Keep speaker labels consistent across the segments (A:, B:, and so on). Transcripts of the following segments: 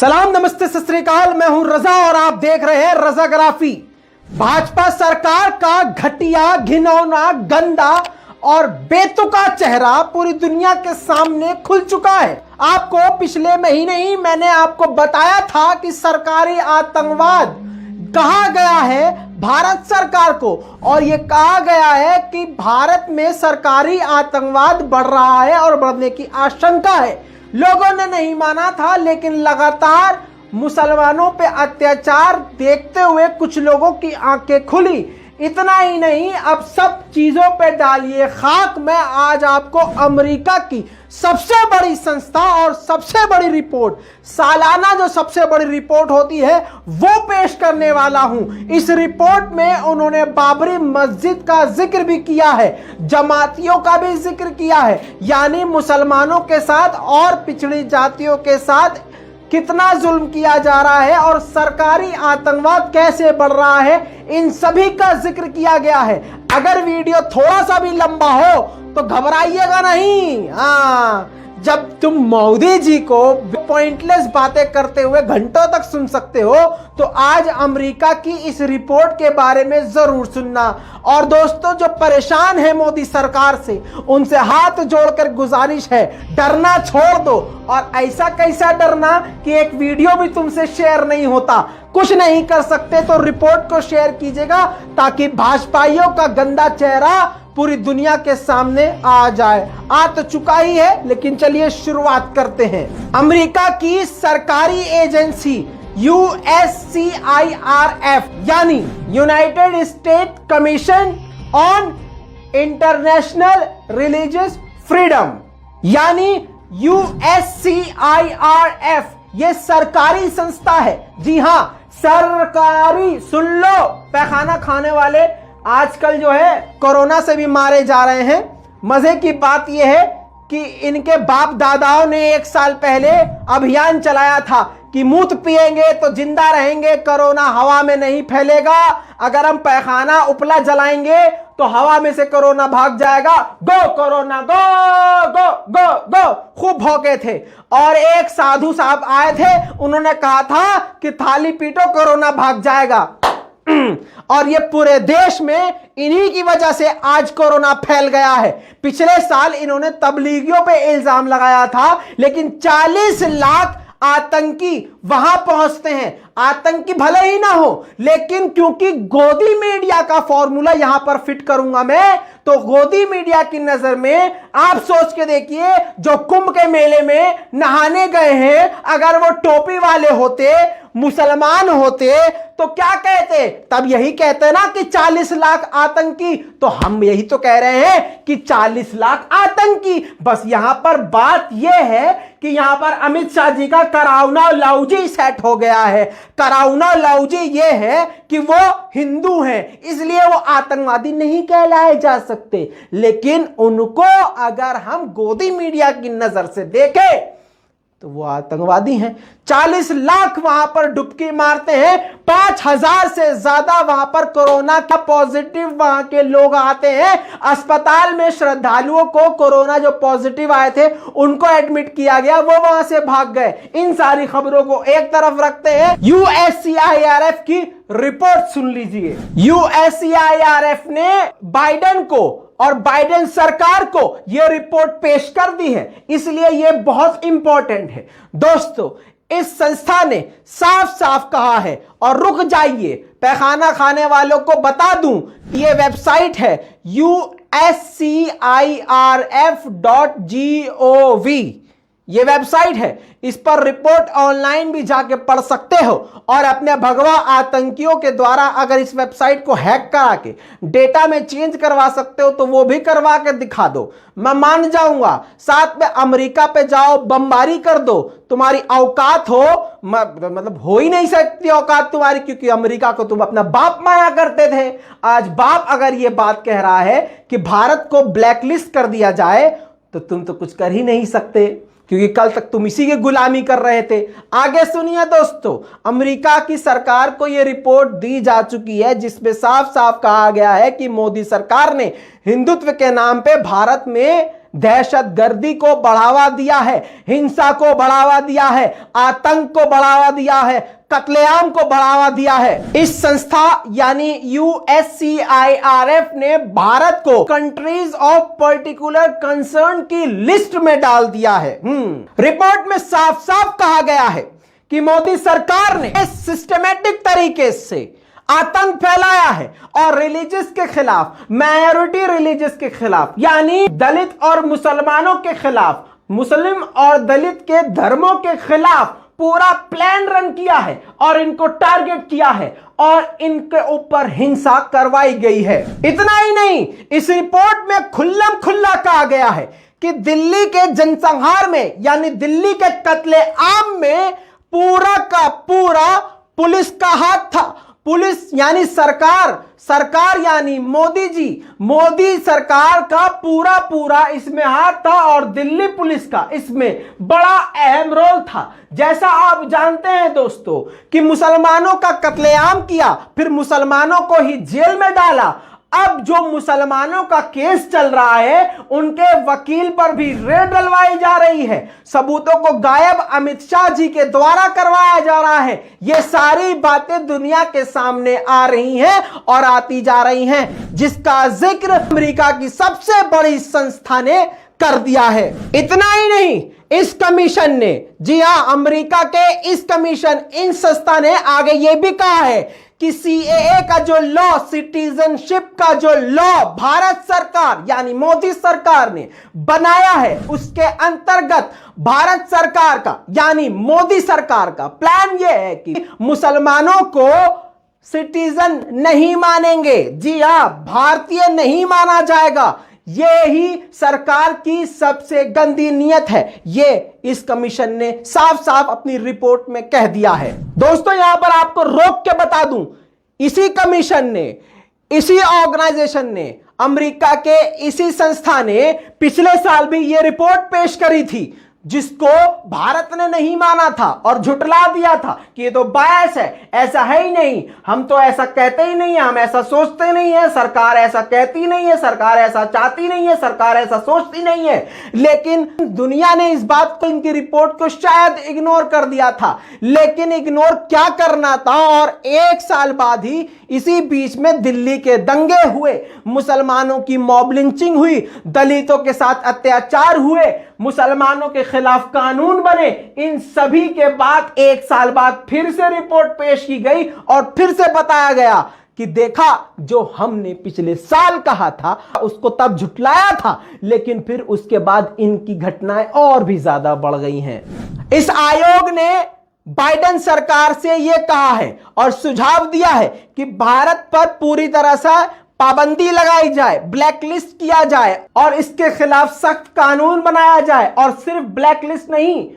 A: सलाम, नमस्ते, सत श्री अकाल। मैं हूं रजा और आप देख रहे हैं रजाग्राफी। भाजपा सरकार का घटिया, घिनौना, गंदा और बेतुका चेहरा पूरी दुनिया के सामने खुल चुका है। आपको पिछले महीने ही मैंने आपको बताया था कि सरकारी आतंकवाद कहा गया है भारत सरकार को, और यह कहा गया है कि भारत में सरकारी आतंकवाद बढ़ रहा है और बढ़ने की आशंका है। लोगों ने नहीं माना था, लेकिन लगातार मुसलमानों पे अत्याचार देखते हुए कुछ लोगों की आंखें खुली। इतना ही नहीं, अब सब चीजों पे डालिए खाक। मैं आज आपको अमेरिका की सबसे बड़ी संस्था और सबसे बड़ी रिपोर्ट, सालाना जो सबसे बड़ी रिपोर्ट होती है, वो पेश करने वाला हूं। इस रिपोर्ट में उन्होंने बाबरी मस्जिद का जिक्र भी किया है, जमातियों का भी जिक्र किया है, यानी मुसलमानों के साथ और पिछड़ी जातियों के साथ कितना जुल्म किया जा रहा है और सरकारी आतंकवाद कैसे बढ़ रहा है, इन सभी का जिक्र किया गया है। अगर वीडियो थोड़ा सा भी लंबा हो तो घबराइएगा नहीं। जब तुम मोदी जी को पॉइंटलेस बातें करते हुए घंटों तक सुन सकते हो, तो आज अमेरिका की इस रिपोर्ट के बारे में जरूर सुनना। और दोस्तों, जो परेशान है मोदी सरकार से, उनसे हाथ जोड़कर गुजारिश है, डरना छोड़ दो। और ऐसा कैसा डरना कि एक वीडियो भी तुमसे शेयर नहीं होता। कुछ नहीं कर सकते तो रिपोर्ट को शेयर कीजिएगा, ताकि भाजपाइयों का गंदा चेहरा पूरी दुनिया के सामने आ जाए। आ तो चुका ही है, लेकिन चलिए शुरुआत करते हैं। अमेरिका की सरकारी एजेंसी USCIRF यानी United state commission on international religious freedom यानी USCIRF, ये सरकारी संस्था है। जी हां, सरकारी। सुन लो, पैखाना खाने वाले आजकल जो है कोरोना से भी मारे जा रहे हैं। मजे की बात यह है कि इनके बाप दादाओं ने 1 साल पहले अभियान चलाया था कि मूत पिएंगे तो जिंदा रहेंगे, कोरोना हवा में नहीं फैलेगा। अगर हम पैखाना उपला जलाएंगे तो हवा में से कोरोना भाग जाएगा। गो कोरोना, गो गो गो गो, खूब भौंके थे। और एक साधु साहब आए थे, उन्होंने कहा था कि थाली पीटो, कोरोना भाग जाएगा। और ये पूरे देश में इन्हीं की वजह से आज कोरोना फैल गया है। पिछले साल इन्होंने तबलीगियों पे इल्जाम लगाया था, लेकिन 40 लाख आतंकी वहां पहुंचते हैं। आतंकी भले ही ना हो, लेकिन क्योंकि गोदी मीडिया का फॉर्मूला यहां पर फिट करूंगा मैं, तो गोदी मीडिया की नजर में आप सोच के देखिए, जो कुंभ के मेले में नहाने गए हैं, अगर वो टोपी वाले होते, मुसलमान होते, तो क्या कहते? तब यही कहते ना कि 40 लाख आतंकी। तो हम यही तो कह रहे हैं कि 40 लाख आतंकी। बस यहां पर बात यह है कि यहां पर अमित शाह जी का कराउना लाउजी सेट हो गया है। कराउना लाउजी यह है कि वो हिंदू हैं, इसलिए वो आतंकवादी नहीं कहलाए जा सकते। लेकिन उनको अगर हम गोदी मीडिया की नजर से देखें तो वो आतंकवादी हैं। 40 लाख वहां पर डुबकी मारते हैं। 5000 से ज्यादा वहां पर कोरोना का पॉजिटिव वहां के लोग आते हैं। अस्पताल में श्रद्धालुओं को कोरोना जो पॉजिटिव आए थे उनको एडमिट किया गया, वो वहां से भाग गए। इन सारी खबरों को एक तरफ रखते हैं, USCIRF की रिपोर्ट सुन लीजिए। USCIRF ने बाइडेन को और बाइडेन सरकार को यह रिपोर्ट पेश कर दी है, इसलिए यह बहुत इंपॉर्टेंट है। दोस्तों, इस संस्था ने साफ साफ कहा है, और रुक जाइए, पैखाना खाने वालों को बता दूं, यह वेबसाइट है USCIRF.gov। ये वेबसाइट है, इस पर रिपोर्ट ऑनलाइन भी जाके पढ़ सकते हो। और अपने भगवा आतंकियों के द्वारा अगर इस वेबसाइट को हैक करा के डेटा में चेंज करवा सकते हो तो वो भी करवा के दिखा दो, मैं मान जाऊंगा। साथ में अमेरिका पे जाओ, बमबारी कर दो, तुम्हारी औकात हो, मतलब हो ही नहीं सकती औकात तुम्हारी, क्योंकि अमेरिका को तुम अपना बाप माना करते थे। आज बाप अगर ये बात कह रहा है कि भारत को ब्लैकलिस्ट कर दिया जाए, तो तुम तो कुछ कर ही नहीं सकते, क्योंकि कल तक तुम इसी की गुलामी कर रहे थे। आगे सुनिए दोस्तों, अमेरिका की सरकार को यह रिपोर्ट दी जा चुकी है, जिसमें साफ साफ कहा गया है कि मोदी सरकार ने हिंदुत्व के नाम पे भारत में दहशतगर्दी को बढ़ावा दिया है, हिंसा को बढ़ावा दिया है, आतंक को बढ़ावा दिया है, कत्लेआम को बढ़ावा दिया है। इस संस्था यानी USCIRF ने भारत को कंट्रीज ऑफ पर्टिकुलर कंसर्न की लिस्ट में डाल दिया है। रिपोर्ट में साफ साफ कहा गया है कि मोदी सरकार ने सिस्टमेटिक तरीके से आतंक फैलाया है और रिलीजियस के खिलाफ, माइनॉरिटी रिलीजियस के खिलाफ यानी दलित और मुसलमानों के खिलाफ, मुस्लिम और दलित के धर्मों के खिलाफ पूरा प्लान रन किया है और इनको टारगेट किया है और इनके ऊपर हिंसा करवाई गई है। इतना ही नहीं, इस रिपोर्ट में खुल्लम खुल्ला कहा गया है कि दिल्ली के जनसंहार में यानी दिल्ली के कत्लेआम में पूरा का पूरा पुलिस का हाथ था। पुलिस यानी सरकार यानी मोदी जी, मोदी सरकार का पूरा इसमें हाथ था और दिल्ली पुलिस का इसमें बड़ा अहम रोल था। जैसा आप जानते हैं दोस्तों कि मुसलमानों का कत्लेआम किया, फिर मुसलमानों को ही जेल में डाला। अब जो मुसलमानों का केस चल रहा है उनके वकील पर भी रेड डलवाई जा रही है, सबूतों को गायब अमित शाह जी के द्वारा करवाया जा रहा है। ये सारी बातें दुनिया के सामने आ रही हैं और आती जा रही हैं, जिसका जिक्र अमेरिका की सबसे बड़ी संस्था ने कर दिया है। इतना ही नहीं, इस कमीशन ने, जी हां, अमेरिका के इस कमीशन, इन संस्था ने आगे यह भी कहा है कि CAA का जो लॉ, सिटीजनशिप का जो लॉ भारत सरकार यानी मोदी सरकार ने बनाया है, उसके अंतर्गत भारत सरकार का यानी मोदी सरकार का प्लान यह है कि मुसलमानों को सिटीजन नहीं मानेंगे। जी हां, भारतीय नहीं माना जाएगा। ये ही सरकार की सबसे गंदी नीयत है। ये इस कमीशन ने साफ साफ अपनी रिपोर्ट में कह दिया है। दोस्तों, यहां पर आपको रोक के बता दूं, इसी कमीशन ने, इसी ऑर्गेनाइजेशन ने, अमेरिका के इसी संस्था ने पिछले साल भी ये रिपोर्ट पेश करी थी, जिसको भारत ने नहीं माना था और झुटला दिया था कि ये तो बायस है, ऐसा है ही नहीं, हम तो ऐसा कहते ही नहीं है, हम ऐसा सोचते नहीं है, सरकार ऐसा कहती नहीं है, सरकार ऐसा चाहती नहीं है, सरकार ऐसा सोचती नहीं है। लेकिन दुनिया ने इस बात को, इनकी रिपोर्ट को शायद इग्नोर कर दिया था। लेकिन इग्नोर क्या करना था, और एक साल बाद ही इसी बीच में दिल्ली के दंगे हुए, मुसलमानों की मॉब लिंचिंग हुई, दलितों के साथ अत्याचार हुए, मुसलमानों के खिलाफ कानून बने। इन सभी के बाद एक साल बाद फिर से रिपोर्ट पेश की गई और फिर से बताया गया कि देखा, जो हमने पिछले साल कहा था उसको तब झुटलाया था, लेकिन फिर उसके बाद इनकी घटनाएं और भी ज्यादा बढ़ गई हैं। इस आयोग ने बाइडेन सरकार से यह कहा है और सुझाव दिया है कि भारत पर पूरी तरह से पाबंदी लगाई जाए, ब्लैकलिस्ट किया जाए और इसके खिलाफ सख्त कानून बनाया जाए, और सिर्फ ब्लैकलिस्ट नहीं,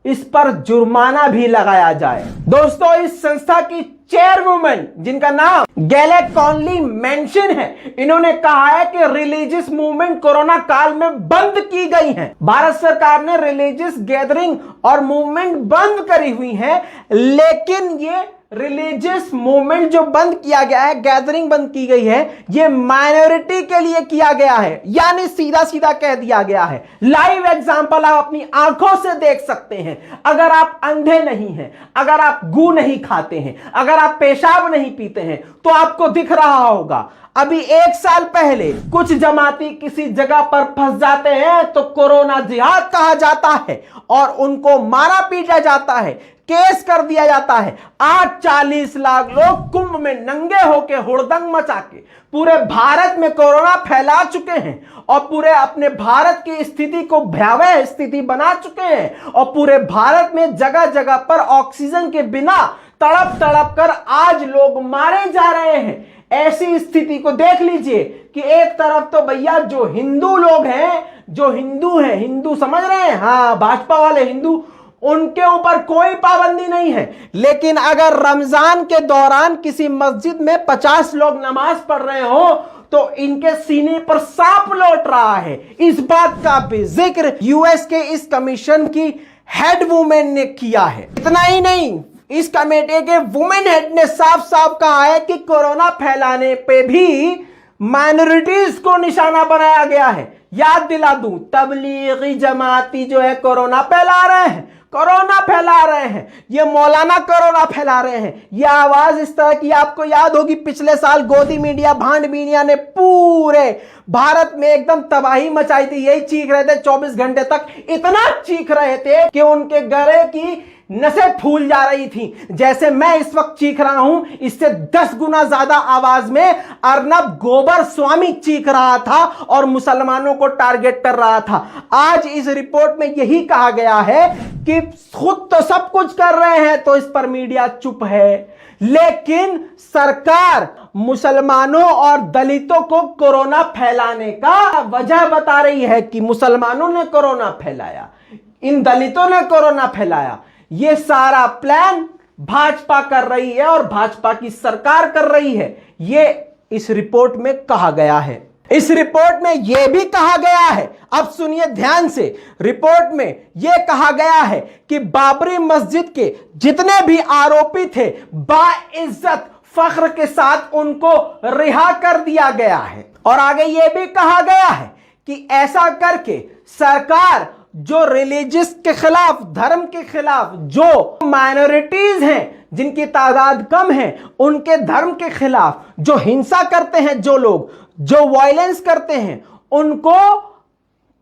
A: इस पर जुर्माना भी लगाया जाए। दोस्तों, इस संस्था की चेयरवुमन, जिनका नाम गैले कॉनली मेंशन है, इन्होंने कहा है कि रिलीजियस मूवमेंट कोरोना काल में बंद की गई है। भारत सरकार ने रिलीजियस गैदरिंग और मूवमेंट बंद करी हुई है, लेकिन ये रिलीजियस मूवमेंट जो बंद किया गया है, गैदरिंग बंद की गई है, ये माइनॉरिटी के लिए किया गया है, यानी सीधा सीधा कह दिया गया है। लाइव एग्जांपल आप अपनी आंखों से देख सकते हैं। अगर आप अंधे नहीं हैं, अगर आप गू नहीं खाते हैं, अगर आप पेशाब नहीं पीते हैं, तो आपको दिख रहा होगा। अभी एक साल पहले कुछ जमाती किसी जगह पर फंस जाते हैं तो कोरोना जिहाद कहा जाता है और उनको मारा पीटा जाता है, केस कर दिया जाता है। आज 40 लाख लोग कुंभ में नंगे होके हुड़दंग मचा के पूरे भारत में कोरोना फैला चुके हैं और पूरे अपने भारत की स्थिति को भयावह स्थिति बना चुके हैं, और पूरे भारत में जगह जगह पर ऑक्सीजन के बिना तड़प तड़प कर आज लोग मारे जा रहे हैं। ऐसी स्थिति को देख लीजिए कि एक तरफ तो भैया जो हिंदू लोग हैं, जो हिंदू हैं, हिंदू समझ रहे हैं, हाँ, भाजपा वाले हिंदू, उनके ऊपर कोई पाबंदी नहीं है। लेकिन अगर रमजान के दौरान किसी मस्जिद में 50 लोग नमाज पढ़ रहे हो तो इनके सीने पर सांप लौट रहा है। इस बात का भी जिक्र यूएस के इस कमीशन की हेड वुमेन ने किया है। इतना ही नहीं, इस कमेटी के वुमेन हेड ने साफ साफ कहा है कि कोरोना फैलाने पे भी माइनॉरिटीज को निशाना बनाया गया है। याद दिला दूं, तबलीगी जमाती जो है कोरोना फैला रहे हैं, कोरोना फैला रहे हैं, ये मौलाना कोरोना फैला रहे हैं। ये आवाज इस तरह की आपको याद होगी, पिछले साल गोदी मीडिया भांड मीडिया ने पूरे भारत में एकदम तबाही मचाई थी। यही चीख रहे थे 24 घंटे तक, इतना चीख रहे थे कि उनके गले की नसें फूल जा रही थी। जैसे मैं इस वक्त चीख रहा हूं, इससे 10 गुना ज्यादा आवाज में अर्नब गोबर स्वामी चीख रहा था और मुसलमानों को टारगेट कर रहा था। आज इस रिपोर्ट में यही कहा गया है कि खुद तो सब कुछ कर रहे हैं तो इस पर मीडिया चुप है, लेकिन सरकार मुसलमानों और दलितों को कोरोना फैलाने का वजह बता रही है कि मुसलमानों ने कोरोना फैलाया, इन दलितों ने कोरोना फैलाया। ये सारा प्लान भाजपा कर रही है और भाजपा की सरकार कर रही है, ये इस रिपोर्ट में कहा गया है। इस रिपोर्ट में यह भी कहा गया है, अब सुनिए ध्यान से, रिपोर्ट में यह कहा गया है कि बाबरी मस्जिद के जितने भी आरोपी थे बाइज्जत फख्र के साथ उनको रिहा कर दिया गया है। और आगे यह भी कहा गया है कि ऐसा करके सरकार जो रिलीजियस के खिलाफ, धर्म के खिलाफ, जो माइनॉरिटीज हैं जिनकी तादाद कम है, उनके धर्म के खिलाफ जो हिंसा करते हैं, जो लोग जो वायलेंस करते हैं, उनको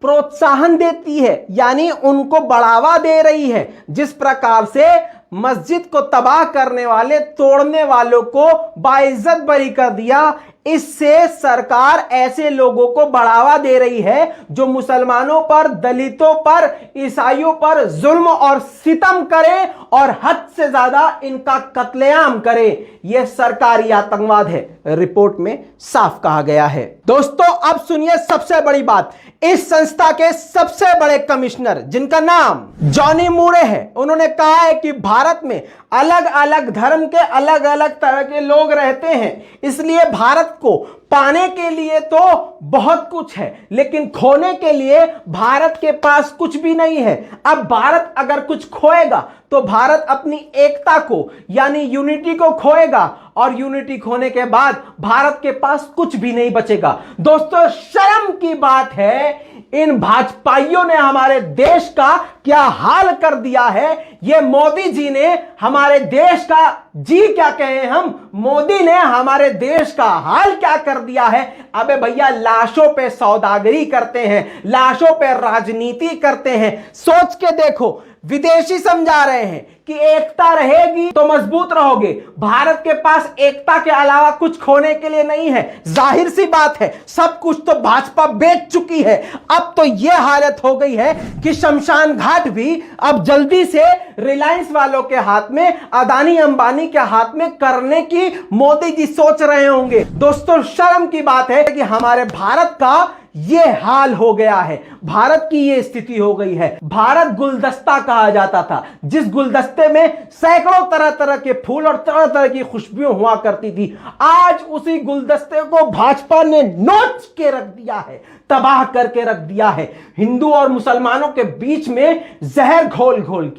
A: प्रोत्साहन देती है, यानी उनको बढ़ावा दे रही है। जिस प्रकार से मस्जिद को तबाह करने वाले, तोड़ने वालों को बाइज्जत बरी कर दिया, इससे सरकार ऐसे लोगों को बढ़ावा दे रही है जो मुसलमानों पर, दलितों पर, ईसाइयों पर जुल्म और सितम करे और हद से ज्यादा इनका कत्लेआम करे। यह सरकारी आतंकवाद है, रिपोर्ट में साफ कहा गया है। दोस्तों अब सुनिए सबसे बड़ी बात, इस संस्था के सबसे बड़े कमिश्नर जिनका नाम जॉनी मूरे है, उन्होंने कहा है कि भारत में अलग अलग धर्म के अलग अलग तरह के लोग रहते हैं, इसलिए भारत को पाने के लिए तो बहुत कुछ है, लेकिन खोने के लिए भारत के पास कुछ भी नहीं है। अब भारत अगर कुछ खोएगा तो भारत अपनी एकता को, यानी यूनिटी को खोएगा, और यूनिटी खोने के बाद भारत के पास कुछ भी नहीं बचेगा। दोस्तों शर्म की बात है, इन भाजपाइयों ने हमारे देश का क्या हाल कर दिया है। ये मोदी जी ने हमारे देश का, जी क्या कहें हम, मोदी ने हमारे देश का हाल क्या कर दिया है। अबे भैया लाशों पे सौदागरी करते हैं, लाशों पे राजनीति करते हैं। सोच के देखो, विदेशी समझा रहे हैं कि एकता रहेगी तो मजबूत रहोगे। भारत के पास एकता के अलावा कुछ खोने के लिए नहीं है। जाहिर सी बात है, सब कुछ तो भाजपा बेच चुकी है। अब तो यह हालत हो गई है कि शमशान घाट भी अब जल्दी से रिलायंस वालों के हाथ में, अदानी अंबानी के हाथ में करने की मोदी जी सोच रहे होंगे। दोस्तों शर्म की बात है कि हमारे भारत का ये हाल हो गया है, भारत की ये स्थिति हो गई है। भारत गुलदस्ता कहा जाता था, जिस गुलदस्ते में सैकड़ों तरह तरह के फूल और तरह तरह की खुशबुएं हुआ करती थी, आज उसी गुलदस्ते को भाजपा ने नोच के रख दिया है, तबाह करके रख दिया है। हिंदू और मुसलमानों के बीच में जहर घोल घोल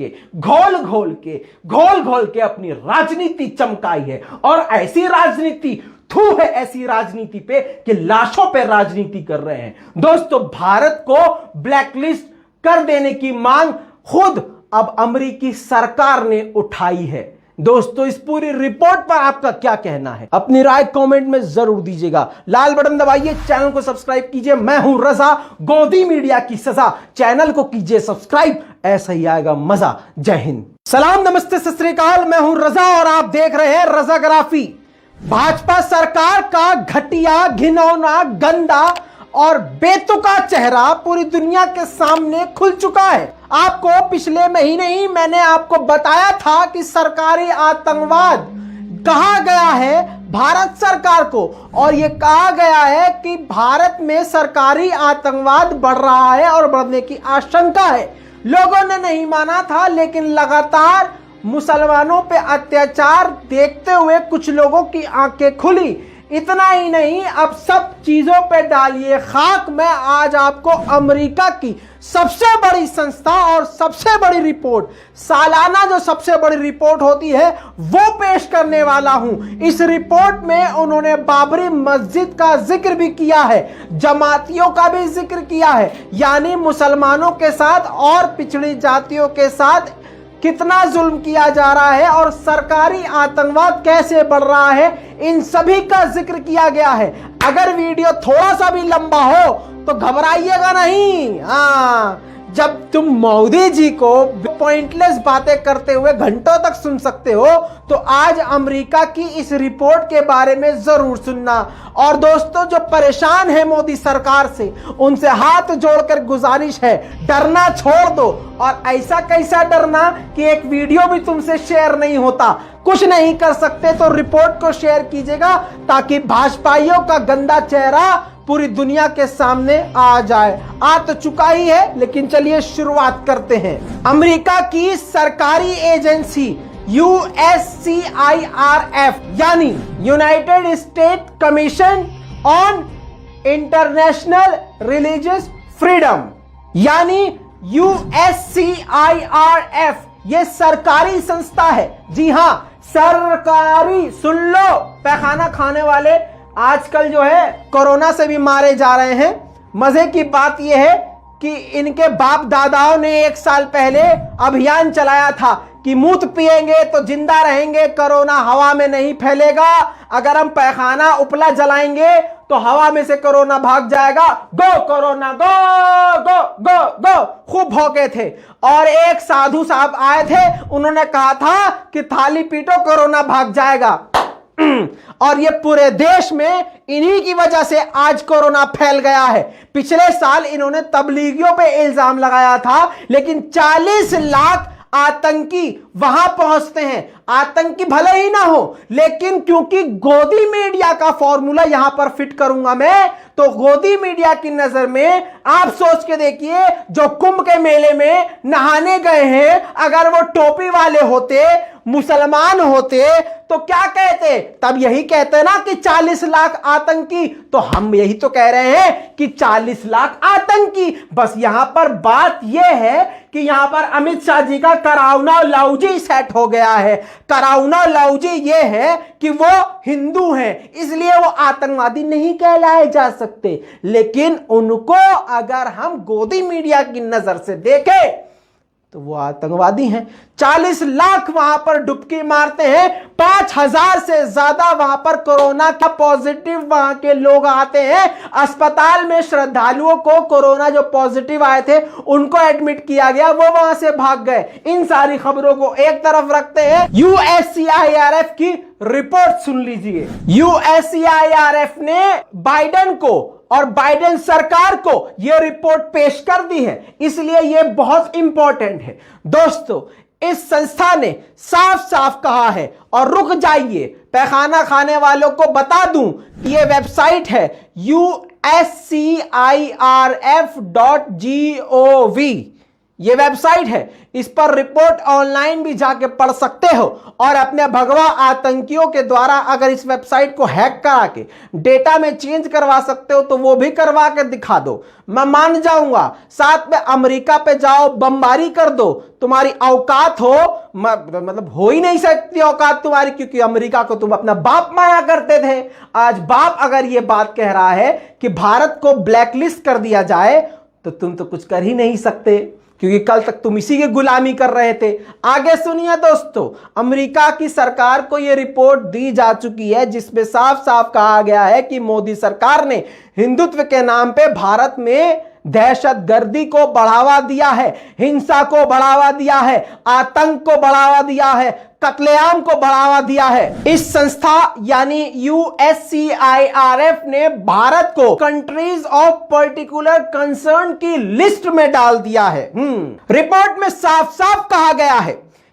A: के अपनी राजनीति चमकाई है। और ऐसी राजनीति, थू है ऐसी राजनीति पे कि लाशों पे राजनीति कर रहे हैं। दोस्तों भारत को ब्लैकलिस्ट कर देने की मांग खुद अब अमेरिकी सरकार ने उठाई है। दोस्तों इस पूरी रिपोर्ट पर आपका क्या कहना है, अपनी राय कमेंट में जरूर दीजिएगा। लाल बटन दबाइए, चैनल को सब्सक्राइब कीजिए। मैं हूं रजा, गोदी मीडिया की सजा, चैनल को कीजिए सब्सक्राइब, ऐसा ही आएगा मजा। जय हिंद, सलाम, नमस्ते, सत श्री अकाल। मैं हूं रजा और आप देख रहे हैं रजाग्राफी। भाजपा सरकार का घटिया, घिनौना, गंदा और बेतुका चेहरा पूरी दुनिया के सामने खुल चुका है। आपको पिछले महीने ही मैंने आपको बताया था कि सरकारी आतंकवाद कहा गया है भारत सरकार को, और यह कहा गया है कि भारत में सरकारी आतंकवाद बढ़ रहा है और बढ़ने की आशंका है। लोगों ने नहीं माना था, लेकिन लगातार मुसलमानों पे अत्याचार देखते हुए कुछ लोगों की आंखें खुली। इतना ही नहीं, अब सब चीजों पे डालिए खाक। मैं आज आपको अमेरिका की सबसे बड़ी संस्था और सबसे बड़ी रिपोर्ट, सालाना जो सबसे बड़ी रिपोर्ट होती है, वो पेश करने वाला हूं। इस रिपोर्ट में उन्होंने बाबरी मस्जिद का जिक्र भी किया है, जमातियों का भी जिक्र किया है, यानी मुसलमानों के साथ और पिछड़ी जातियों के साथ कितना जुल्म किया जा रहा है और सरकारी आतंकवाद कैसे बढ़ रहा है, इन सभी का जिक्र किया गया है। अगर वीडियो थोड़ा सा भी लंबा हो तो घबराइएगा नहीं। हाँ, जब तुम मोदी जी को पॉइंटलेस बातें करते हुए घंटों तक सुन सकते हो, तो आज अमेरिका की इस रिपोर्ट के बारे में जरूर सुनना। और दोस्तों, जो परेशान है मोदी सरकार से, उनसे हाथ जोड़कर गुजारिश है, डरना छोड़ दो। और ऐसा कैसा डरना कि एक वीडियो भी तुमसे शेयर नहीं होता, कुछ नहीं कर सकते तो रिपोर्ट को शेयर कीजिएगा, ताकि भाजपाइयों का गंदा चेहरा पूरी दुनिया के सामने आ जाए। आ तो चुका ही है, लेकिन चलिए शुरुआत करते हैं। अमेरिका की सरकारी एजेंसी USCIRF यानी United state commission on international religious freedom यानी USCIRF, ये सरकारी संस्था है। जी हां, सरकारी। सुन लो, पैखाना खाने वाले आजकल जो है कोरोना से भी मारे जा रहे हैं। मजे की बात यह है कि इनके बाप दादाओं ने 1 साल पहले अभियान चलाया था कि मूत पिएंगे तो जिंदा रहेंगे, कोरोना हवा में नहीं फैलेगा। अगर हम पैखाना उपला जलाएंगे तो हवा में से कोरोना भाग जाएगा। गो कोरोना गो गो गो गो, खूब भौंके थे। और एक साधु साहब आए थे, उन्होंने कहा था कि थाली पीटो कोरोना भाग जाएगा। और ये पूरे देश में इन्हीं की वजह से आज कोरोना फैल गया है। पिछले साल इन्होंने तबलीगियों पे इल्जाम लगाया था, लेकिन 40 लाख आतंकी वहां पहुंचते हैं। आतंकी भले ही ना हो, लेकिन क्योंकि गोदी मीडिया का फॉर्मूला यहां पर फिट करूंगा मैं, तो गोदी मीडिया की नजर में आप सोच के देखिए, जो कुंभ के मेले में नहाने गए हैं, अगर वो टोपी वाले होते, मुसलमान होते, तो क्या कहते? तब यही कहते ना कि 40 लाख आतंकी। तो हम यही तो कह रहे हैं कि 40 लाख आतंकी। बस यहां पर बात यह है कि यहां पर अमित शाह जी का कराउना लौजी सेट हो गया है। कराउना लौजी यह है कि वो हिंदू हैं, इसलिए वो आतंकवादी नहीं कहलाए जा सकते। लेकिन उनको अगर हम गोदी मीडिया की नजर से देखें तो वो आतंकवादी हैं। 40 लाख वहां पर डुबकी मारते हैं, 5000 से ज्यादा वहां पर कोरोना का पॉजिटिव वहां के लोग आते हैं। अस्पताल में श्रद्धालुओं को कोरोना जो पॉजिटिव आए थे उनको एडमिट किया गया, वो वहां से भाग गए। इन सारी खबरों को एक तरफ रखते हैं, USCIRF की रिपोर्ट सुन लीजिए। USCIRF ने बाइडेन को और बाइडेन सरकार को यह रिपोर्ट पेश कर दी है, इसलिए यह बहुत इंपॉर्टेंट है। दोस्तों, इस संस्था ने साफ साफ कहा है, और रुक जाइए, पैखाना खाने वालों को बता दूं, यह वेबसाइट है USCIRF.gov। ये वेबसाइट है, इस पर रिपोर्ट ऑनलाइन भी जाके पढ़ सकते हो। और अपने भगवा आतंकियों के द्वारा अगर इस वेबसाइट को हैक करा के डेटा में चेंज करवा सकते हो तो वो भी करवा के दिखा दो, मैं मान जाऊंगा। साथ में अमेरिका पे जाओ, बमबारी कर दो, तुम्हारी औकात हो, मतलब हो ही नहीं सकती औकात तुम्हारी, क्योंकि अमेरिका को तुम अपना बाप माना करते थे। आज बाप अगर ये बात कह रहा है कि भारत को ब्लैकलिस्ट कर दिया जाए, तो तुम तो कुछ कर ही नहीं सकते, क्योंकि कल तक तुम इसी की गुलामी कर रहे थे। आगे सुनिए दोस्तों, अमेरिका की सरकार को यह रिपोर्ट दी जा चुकी है, जिसमें साफ साफ कहा गया है कि मोदी सरकार ने हिंदुत्व के नाम पे भारत में दहशतगर्दी को बढ़ावा दिया है, हिंसा को बढ़ावा दिया है, आतंक को बढ़ावा दिया है, कत्लेआम को बढ़ावा दिया है। इस संस्था यानी USCIRF ने भारत को कंट्रीज ऑफ पर्टिकुलर कंसर्न की लिस्ट में डाल दिया है। रिपोर्ट में साफ साफ कहा गया है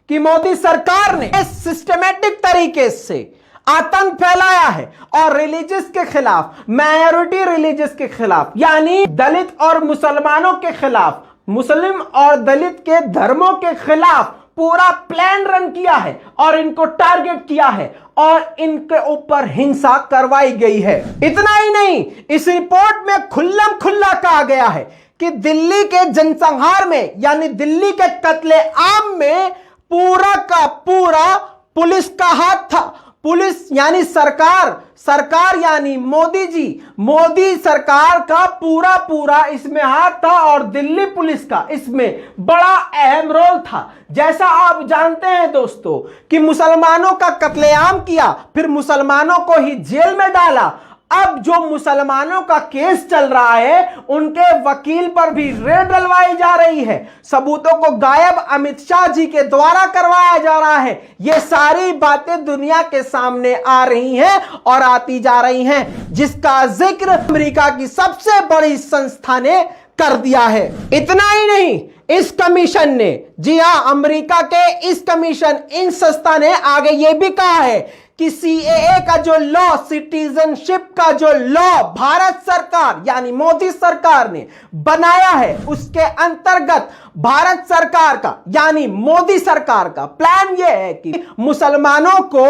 A: कि मोदी सरकार ने सिस्टमेटिक तरीके से आतंक फैलाया है और रिलीजियस के खिलाफ, माइनॉरिटी रिलीजियस के खिलाफ, यानी दलित और मुसलमानों के खिलाफ, मुस्लिम और दलित के धर्मों के खिलाफ पूरा प्लान रन किया है और इनको टारगेट किया है और इनके ऊपर हिंसा करवाई गई है। इतना ही नहीं, इस रिपोर्ट में खुल्लम खुल्ला कहा गया है कि दिल्ली के जनसंहार में यानी दिल्ली के कत्ले आम में पूरा का पूरा पुलिस का हाथ था। पुलिस यानी सरकार यानी मोदी जी, मोदी सरकार का पूरा इसमें हाथ था और दिल्ली पुलिस का इसमें बड़ा अहम रोल था। जैसा आप जानते हैं दोस्तों कि मुसलमानों का कत्लेआम किया, फिर मुसलमानों को ही जेल में डाला। अब जो मुसलमानों का केस चल रहा है उनके वकील पर भी रेड डलवाई जा रही है, सबूतों को गायब अमित शाह जी के द्वारा करवाया जा रहा है। ये सारी बातें दुनिया के सामने आ रही हैं और आती जा रही हैं, जिसका जिक्र अमेरिका की सबसे बड़ी संस्था ने कर दिया है। इतना ही नहीं, इस कमीशन ने, जी हां, अमेरिका के इस कमीशन, इन संस्था ने आगे यह भी कहा है कि सीएए का जो लॉ, सिटीजनशिप का जो लॉ भारत सरकार यानी मोदी सरकार ने बनाया है, उसके अंतर्गत भारत सरकार का यानी मोदी सरकार का प्लान यह है कि मुसलमानों को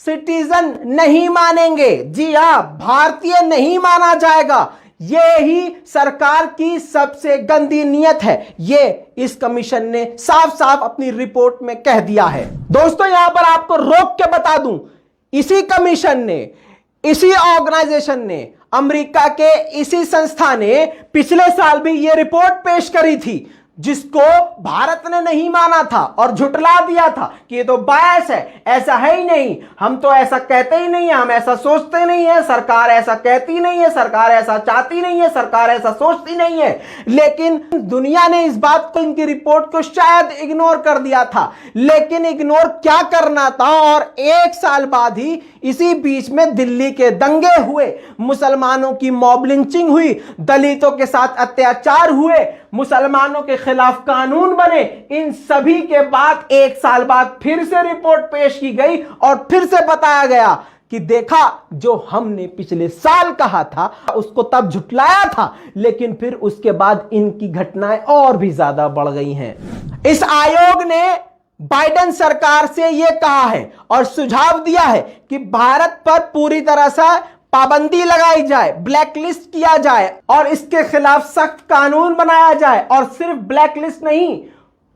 A: सिटीजन नहीं मानेंगे। जी हां, भारतीय नहीं माना जाएगा। ये ही सरकार की सबसे गंदी नीयत है, ये इस कमीशन ने साफ साफ अपनी रिपोर्ट में कह दिया है। दोस्तों, यहां पर आपको रोक के बता दूं, इसी कमीशन ने, इसी ऑर्गेनाइजेशन ने, अमेरिका के इसी संस्था ने पिछले साल भी ये रिपोर्ट पेश करी थी, जिसको भारत ने नहीं माना था और झुटला दिया था कि ये तो बायस है, ऐसा है ही नहीं, हम तो ऐसा कहते ही नहीं है, हम ऐसा सोचते नहीं है, सरकार ऐसा कहती नहीं है, सरकार ऐसा चाहती नहीं है, सरकार ऐसा सोचती नहीं है। लेकिन दुनिया ने इस बात को, इनकी रिपोर्ट को शायद इग्नोर कर दिया था, लेकिन इग्नोर क्या करना था। और एक साल बाद ही इसी बीच में दिल्ली के दंगे हुए, मुसलमानों की मॉब लिंचिंग हुई, दलितों के साथ अत्याचार हुए, मुसलमानों के खिलाफ कानून बने। इन सभी के बाद एक साल बाद फिर से रिपोर्ट पेश की गई और फिर से बताया गया कि देखा, जो हमने पिछले साल कहा था उसको तब झुटलाया था, लेकिन फिर उसके बाद इनकी घटनाएं और भी ज्यादा बढ़ गई हैं। इस आयोग ने बाइडेन सरकार से यह कहा है और सुझाव दिया है कि भारत पर पूरी तरह से पाबंदी लगाई जाए, ब्लैक लिस्ट किया जाए और इसके खिलाफ सख्त कानून बनाया जाए, और सिर्फ ब्लैक लिस्ट नहीं,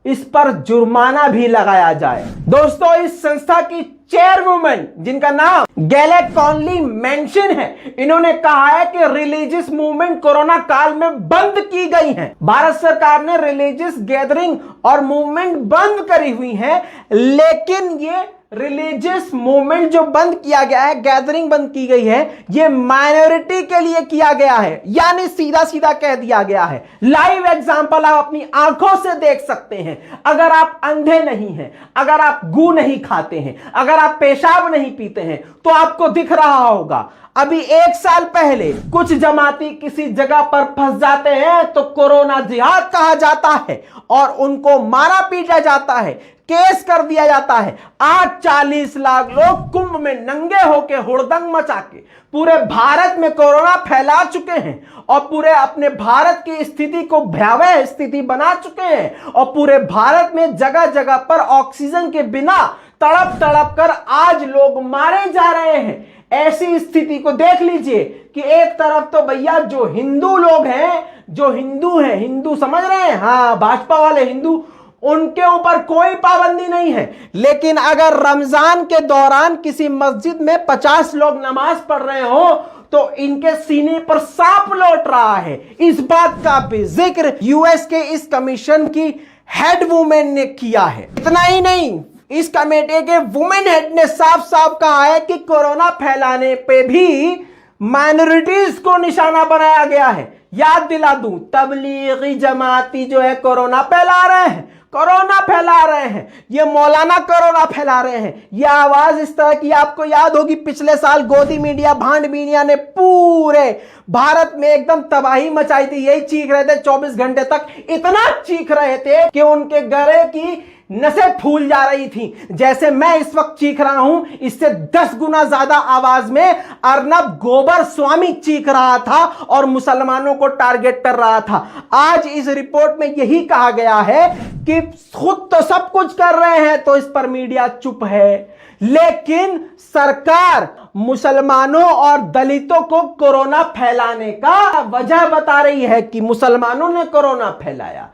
A: इस पर जुर्माना भी लगाया जाए। दोस्तों, इस संस्था की चेयरवुमन, जिनका नाम गैलेट कॉनली मेंशन है, इन्होंने कहा है कि रिलीजियस मूवमेंट कोरोना काल में बंद की गई हैं। भारत सरकार ने रिलीजियस गैदरिंग और मूवमेंट बंद करी हुई है, लेकिन ये रिलीजियस मूवमेंट जो बंद किया गया है, गैदरिंग बंद की गई है, ये माइनॉरिटी के लिए किया गया है, यानी सीधा सीधा कह दिया गया है। लाइव एग्जांपल आप अपनी आंखों से देख सकते हैं। अगर आप अंधे नहीं हैं, अगर आप गू नहीं खाते हैं, अगर आप पेशाब नहीं पीते हैं, तो आपको दिख रहा होगा। अभी एक साल पहले कुछ जमाती किसी जगह पर फंस जाते हैं तो कोरोना जिहाद कहा जाता है और उनको मारा पीटा जाता है, केस कर दिया जाता है। आज 40 लाख लोग कुंभ में नंगे होके हुड़दंग मचा के पूरे भारत में कोरोना फैला चुके हैं और पूरे अपने भारत की स्थिति को भयावह स्थिति बना चुके हैं, और पूरे भारत में जगह जगह पर ऑक्सीजन के बिना तड़प तड़प कर आज लोग मारे जा रहे हैं। ऐसी स्थिति को देख लीजिए कि एक तरफ तो भैया जो हिंदू लोग हैं, जो हिंदू हैं, हिंदू समझ रहे हैं, हाँ, भाजपा वाले हिंदू, उनके ऊपर कोई पाबंदी नहीं है, लेकिन अगर रमजान के दौरान किसी मस्जिद में 50 लोग नमाज पढ़ रहे हो तो इनके सीने पर सांप लौट रहा है। इस बात का भी जिक्र यूएस के इस कमीशन की हेड वुमेन ने किया है। इतना ही नहीं, इस कमेटी के वुमेन हेड ने साफ साफ कहा है कि कोरोना फैलाने पे भी माइनॉरिटीज को निशाना बनाया गया है। याद दिला दूं, तबलीगी जमाती जो है कोरोना फैला रहे हैं, कोरोना फैला रहे हैं, ये मौलाना कोरोना फैला रहे हैं। ये आवाज इस तरह की आपको याद होगी, पिछले साल गोदी मीडिया, भांड मीडिया ने पूरे भारत में एकदम तबाही मचाई थी। यही चीख रहे थे 24 घंटे तक, इतना चीख रहे थे कि उनके गले की नसें फूल जा रही थी। जैसे मैं इस वक्त चीख रहा हूं, इससे 10 गुना ज्यादा आवाज में अर्नब गोबर स्वामी चीख रहा था और मुसलमानों को टारगेट कर रहा था। आज इस रिपोर्ट में यही कहा गया है कि खुद तो सब कुछ कर रहे हैं तो इस पर मीडिया चुप है, लेकिन सरकार मुसलमानों और दलितों को कोरोना फैलाने का वजह बता रही है कि मुसलमानों ने कोरोना फैलाया,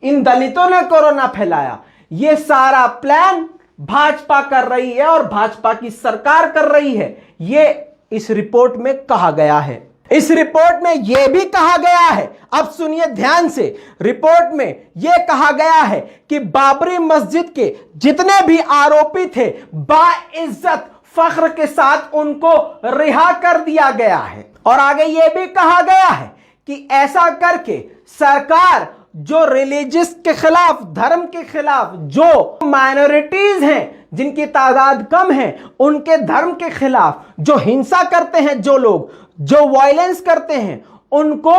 A: इन दलितों ने कोरोना फैलाया। यह सारा प्लान भाजपा कर रही है और भाजपा की सरकार कर रही है, यह इस रिपोर्ट में कहा गया है। इस रिपोर्ट में यह भी कहा गया है, अब सुनिए ध्यान से, रिपोर्ट में यह कहा गया है कि बाबरी मस्जिद के जितने भी आरोपी थे बाइज्जत फख्र के साथ उनको रिहा कर दिया गया है। और आगे यह भी कहा गया है कि ऐसा करके सरकार जो रिलीजियस के खिलाफ, धर्म के खिलाफ, जो माइनॉरिटीज हैं जिनकी तादाद कम है, उनके धर्म के खिलाफ जो हिंसा करते हैं, जो लोग जो वायलेंस करते हैं, उनको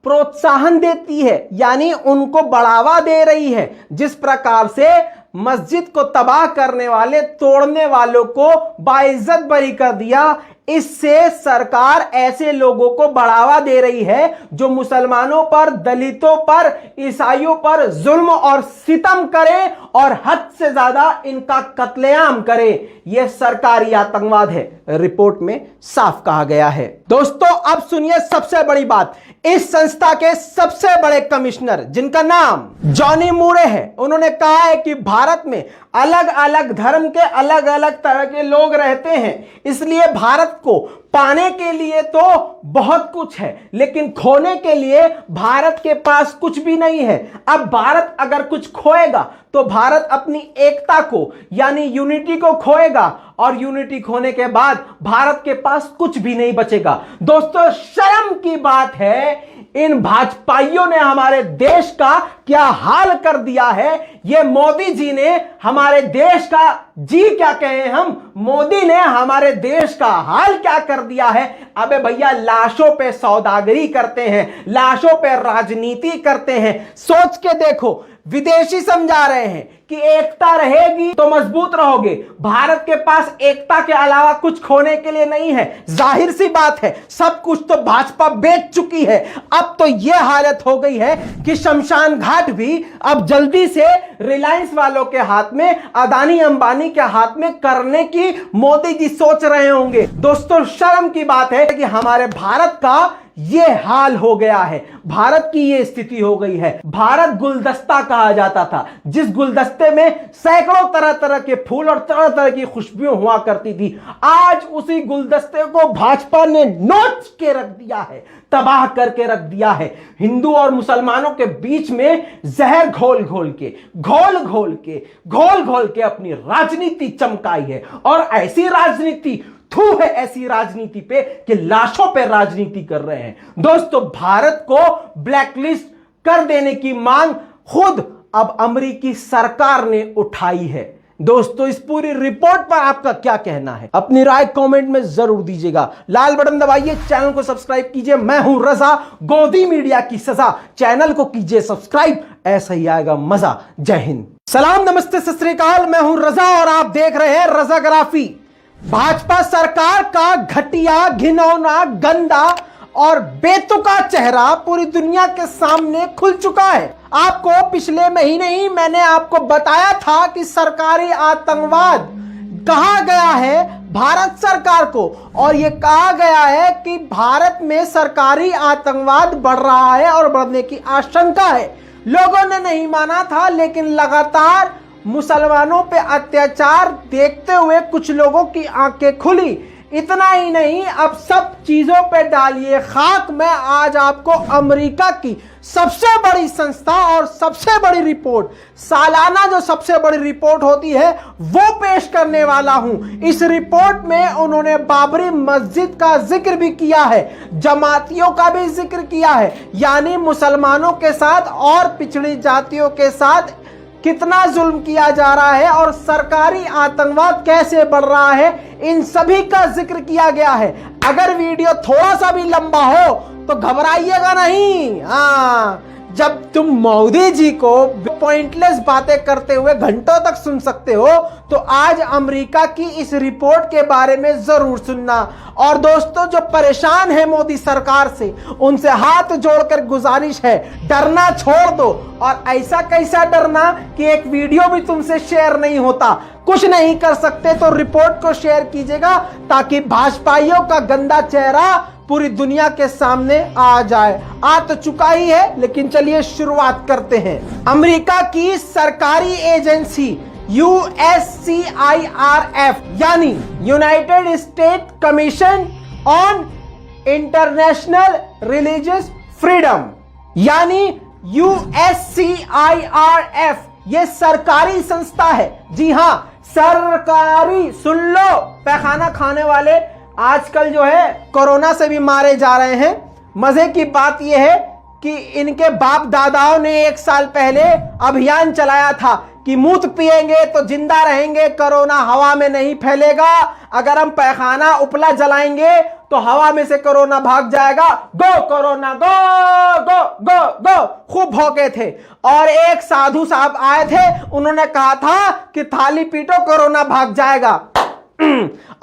A: प्रोत्साहन देती है, यानी उनको बढ़ावा दे रही है। जिस प्रकार से मस्जिद को तबाह करने वाले, तोड़ने वालों को बाइज्जत बरी कर दिया, इससे सरकार ऐसे लोगों को बढ़ावा दे रही है जो मुसलमानों पर, दलितों पर, ईसाइयों पर जुल्म और सितम करे और हद से ज्यादा इनका कत्लेआम करे। यह सरकारी आतंकवाद है, रिपोर्ट में साफ कहा गया है। दोस्तों अब सुनिए सबसे बड़ी बात, इस संस्था के सबसे बड़े कमिश्नर जिनका नाम जॉनी मूरे है, उन्होंने कहा है कि भारत में अलग अलग धर्म के अलग अलग तरह के लोग रहते हैं, इसलिए भारत को पाने के लिए तो बहुत कुछ है, लेकिन खोने के लिए भारत के पास कुछ भी नहीं है। अब भारत अगर कुछ खोएगा तो भारत अपनी एकता को, यानी यूनिटी को खोएगा, और यूनिटी खोने के बाद भारत के पास कुछ भी नहीं बचेगा। दोस्तों शर्म की बात है, इन भाजपाइयों ने हमारे देश का क्या हाल कर दिया है। ये मोदी जी ने हमारे देश का, जी क्या कहें हम, मोदी ने हमारे देश का हाल क्या कर दिया है। अबे भैया लाशों पे सौदागरी करते हैं, लाशों पे राजनीति करते हैं। सोच के देखो, विदेशी समझा रहे हैं कि एकता रहेगी तो मजबूत रहोगे। भारत के पास एकता के अलावा कुछ खोने के लिए नहीं है। जाहिर सी बात है, सब कुछ तो भाजपा बेच चुकी है। अब तो यह हालत हो गई है कि शमशान घाट भी अब जल्दी से रिलायंस वालों के हाथ में, अदानी अंबानी के हाथ में करने की मोदी जी सोच रहे होंगे। दोस्तों शर्म की बात है कि हमारे भारत का ये हाल हो गया है, भारत की ये स्थिति हो गई है। भारत गुलदस्ता कहा जाता था, जिस गुलदस्ते में सैकड़ों तरह तरह के फूल और तरह तरह की खुशबुएं हुआ करती थी, आज उसी गुलदस्ते को भाजपा ने नोच के रख दिया है, तबाह करके रख दिया है। हिंदू और मुसलमानों के बीच में जहर घोल घोल के अपनी राजनीति चमकाई है, और ऐसी राजनीति थू है ऐसी राजनीति पे कि लाशों पे राजनीति कर रहे हैं। दोस्तों भारत को ब्लैकलिस्ट कर देने की मांग खुद अब अमेरिकी सरकार ने उठाई है। दोस्तों इस पूरी रिपोर्ट पर आपका क्या कहना है, अपनी राय कमेंट में जरूर दीजिएगा। लाल बटन दबाइए, चैनल को सब्सक्राइब कीजिए। मैं हूं रजा, गोदी मीडिया की सजा, चैनल को कीजिए सब्सक्राइब, ऐसा ही आएगा मजा। जय हिंद, सलाम, नमस्ते, सत श्री अकाल। मैं हूं रजा और आप देख रहे हैं रजाग्राफी। भाजपा सरकार का घटिया, घिनौना, गंदा और बेतुका चेहरा पूरी दुनिया के सामने खुल चुका है। आपको पिछले महीने ही मैंने आपको बताया था कि सरकारी आतंकवाद कहा गया है भारत सरकार को, और यह कहा गया है कि भारत में सरकारी आतंकवाद बढ़ रहा है और बढ़ने की आशंका है। लोगों ने नहीं माना था, लेकिन लगातार मुसलमानों पे अत्याचार देखते हुए कुछ लोगों की आंखें खुली। इतना ही नहीं, अब सब चीजों पे डालिए खाक। मैं आज आपको अमेरिका की सबसे बड़ी संस्था और सबसे बड़ी रिपोर्ट, सालाना जो सबसे बड़ी रिपोर्ट होती है, वो पेश करने वाला हूं। इस रिपोर्ट में उन्होंने बाबरी मस्जिद का जिक्र भी किया है, जमातियों का भी जिक्र किया है, यानी मुसलमानों के साथ और पिछड़ी जातियों के साथ कितना जुल्म किया जा रहा है और सरकारी आतंकवाद कैसे बढ़ रहा है, इन सभी का जिक्र किया गया है। अगर वीडियो थोड़ा सा भी लंबा हो तो घबराइएगा नहीं, हाँ जब तुम मोदी जी को पॉइंटलेस बातें करते हुए घंटों तक सुन सकते हो, तो आज अमेरिका की इस रिपोर्ट के बारे में जरूर सुनना। और दोस्तों, जो परेशान है मोदी सरकार से, उनसे हाथ जोड़कर गुजारिश है, डरना छोड़ दो। और ऐसा कैसा डरना कि एक वीडियो भी तुमसे शेयर नहीं होता। कुछ नहीं कर सकते तो रिपोर्ट को शेयर कीजिएगा, ताकि भाजपाइयों का गंदा चेहरा पूरी दुनिया के सामने आ जाए। आ तो चुका ही है, लेकिन चलिए शुरुआत करते हैं। अमेरिका की सरकारी एजेंसी USCIRF यानी United state commission on international religious freedom यानी USCIRF, ये सरकारी संस्था है। जी हां, सरकारी। सुन लो, पैखाना खाने वाले आजकल जो है कोरोना से भी मारे जा रहे हैं। मजे की बात यह है कि इनके बाप दादाओं ने 1 साल पहले अभियान चलाया था कि मूत पिएंगे तो जिंदा रहेंगे, कोरोना हवा में नहीं फैलेगा। अगर हम पैखाना उपला जलाएंगे तो हवा में से कोरोना भाग जाएगा। गो कोरोना गो गो गो गो, खूब भौंके थे। और एक साधु साहब आए थे, उन्होंने कहा था कि थाली पीटो कोरोना भाग जाएगा।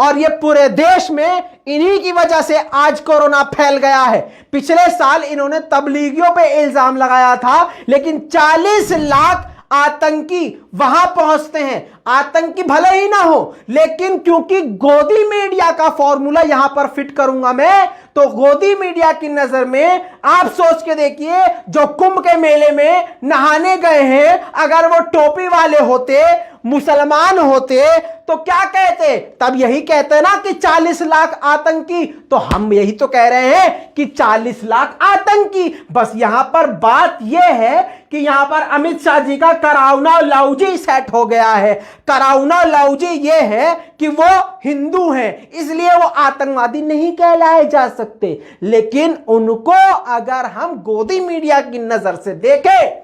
A: और ये पूरे देश में इन्हीं की वजह से आज कोरोना फैल गया है। पिछले साल इन्होंने तबलीगियों पे इल्जाम लगाया था, लेकिन 40 लाख आतंकी वहां पहुंचते हैं। आतंकी भले ही ना हो, लेकिन क्योंकि गोदी मीडिया का फॉर्मूला यहां पर फिट करूंगा मैं, तो गोदी मीडिया की नजर में आप सोच के देखिए, जो कुंभ के मेले में नहाने गए हैं, अगर वो टोपी वाले होते, मुसलमान होते, तो क्या कहते? तब यही कहते ना कि 40 लाख आतंकी। तो हम यही तो कह रहे हैं कि 40 लाख आतंकी। बस यहां पर बात यह है कि यहां पर अमित शाह जी का कराउना लाउजी सेट हो गया है। कराउना लाउजी ये है कि वो हिंदू हैं, इसलिए वो आतंकवादी नहीं कहलाए जा सकते। लेकिन उनको अगर हम गोदी मीडिया की नजर से देखें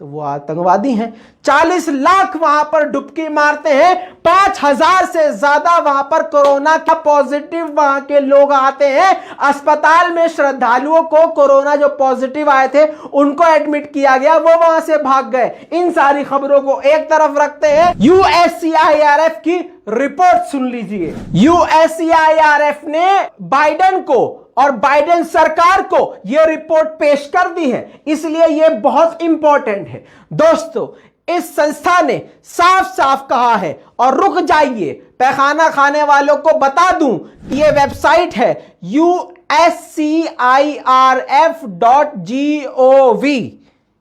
A: तो वो आतंकवादी हैं। 40 लाख वहां पर डुबकी मारते हैं। 5000 से ज्यादा वहां पर कोरोना का पॉजिटिव वहां के लोग आते हैं। अस्पताल में श्रद्धालुओं को कोरोना जो पॉजिटिव आए थे उनको एडमिट किया गया, वो वहां से भाग गए। इन सारी खबरों को एक तरफ रखते हैं, USCIRF की रिपोर्ट सुन लीजिए। USCIRF ने बाइडेन को और बाइडेन सरकार को यह रिपोर्ट पेश कर दी है, इसलिए यह बहुत इंपॉर्टेंट है। दोस्तों, इस संस्था ने साफ साफ कहा है, और रुक जाइए, पैखाना खाने वालों को बता दूं, यह वेबसाइट है USCIRF.gov,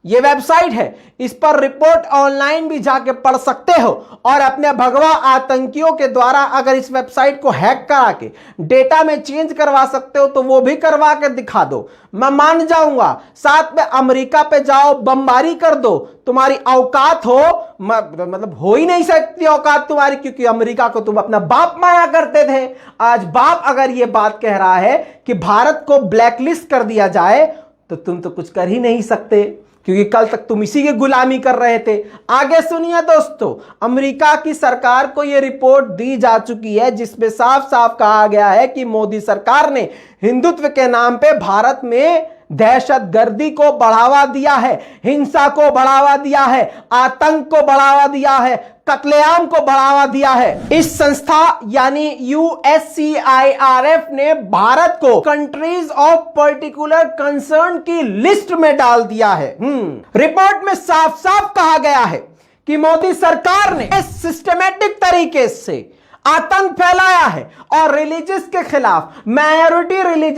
A: ये वेबसाइट है। इस पर रिपोर्ट ऑनलाइन भी जाके पढ़ सकते हो, और अपने भगवा आतंकियों के द्वारा अगर इस वेबसाइट को हैक करा के डेटा में चेंज करवा सकते हो तो वो भी करवा के दिखा दो, मैं मान जाऊंगा। साथ में अमेरिका पे जाओ, बमबारी कर दो, तुम्हारी औकात हो, मतलब हो ही नहीं सकती औकात तुम्हारी, क्योंकि अमेरिका को तुम अपना बाप माना करते थे। आज बाप अगर ये बात कह रहा है कि भारत को ब्लैकलिस्ट कर दिया जाए, तो तुम तो कुछ कर ही नहीं सकते, क्योंकि कल तक तुम इसी की गुलामी कर रहे थे। आगे सुनिए दोस्तों, अमेरिका की सरकार को यह रिपोर्ट दी जा चुकी है, जिसमें साफ साफ कहा गया है कि मोदी सरकार ने हिंदुत्व के नाम पे भारत में दहशतगर्दी को बढ़ावा दिया है, हिंसा को बढ़ावा दिया है, आतंक को बढ़ावा दिया है, कत्लेआम को बढ़ावा दिया है। इस संस्था यानी USCIRF ने भारत को कंट्रीज ऑफ पर्टिकुलर कंसर्न की लिस्ट में डाल दिया है। रिपोर्ट में साफ साफ कहा गया है कि मोदी सरकार ने सिस्टमैटिक तरीके से आतंक फैलाया है और रिलीजियस के खिलाफ, माइनॉरिटी रिलीजियस